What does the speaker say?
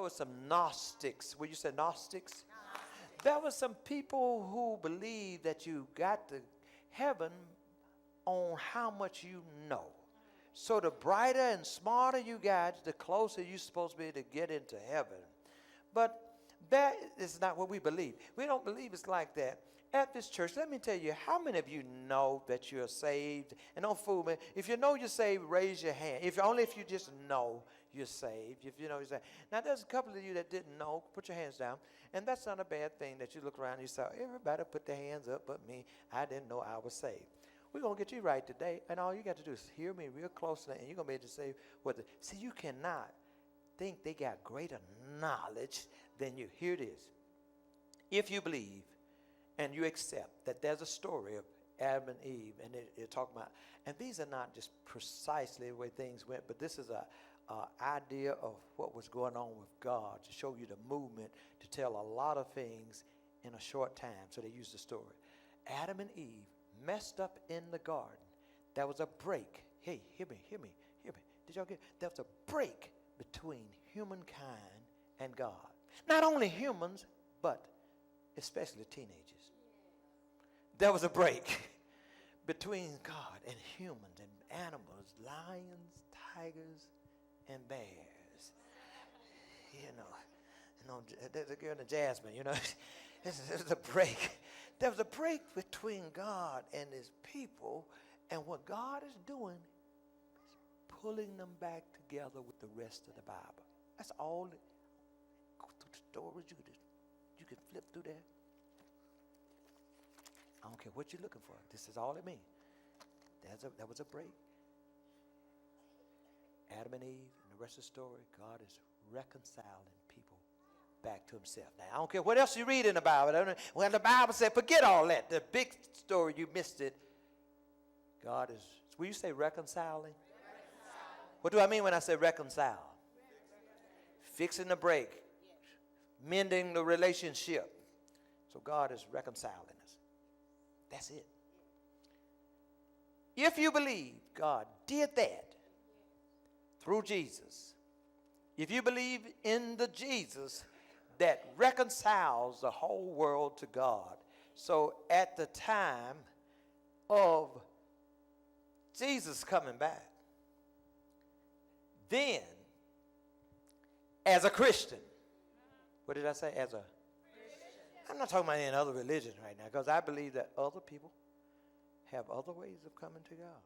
were some Gnostics. Will you say Gnostics? There were some people who believed that you got to heaven on how much you know. So the brighter and smarter you got, the closer you're supposed to be to get into heaven. But that is not what we believe. We don't believe it's like that. At this church, let me tell you, how many of you know that you're saved? And don't fool me. If you know you're saved, raise your hand. Only if you just know you're saved. If you know you're saved. Now, there's a couple of you that didn't know. Put your hands down. And that's not a bad thing that you look around and you say, everybody put their hands up but me. I didn't know I was saved. We're going to get you right today. And all you got to do is hear me real closely, and you're going to be able to say what see, you cannot think they got greater knowledge than you. Here it is. If you believe and you accept that there's a story of Adam and Eve, and they're talking about, and these are not just precisely the way things went, but this is a idea of what was going on with God to show you the movement, to tell a lot of things in a short time. So they use the story. Adam and Eve messed up in the garden. There was a break. Hey, hear me. Did y'all get? There was a break between humankind and God. Not only humans, but especially teenagers. There was a break between God and humans and animals, lions, tigers, and bears. There's a girl in Jasmine, there's a break. There was a break between God and his people, and what God is doing is pulling them back together with the rest of the Bible. That's all. Go through the stories. You can flip through there. I don't care what you're looking for. This is all it means. There was a break. Adam and Eve and the rest of the story, God is reconciling people back to himself. Now, I don't care what else you read in the Bible. When the Bible said, forget all that. The big story, you missed it. God is, will you say reconciling? What do I mean when I say reconcile? Fixing the break. Mending the relationship. So God is reconciling us. That's it. If you believe God did that through Jesus, if you believe in the Jesus that reconciles the whole world to God, so at the time of Jesus coming back, then as a Christian, what did I say? As a Christian. I'm not talking about any other religion right now, because I believe that other people have other ways of coming to God.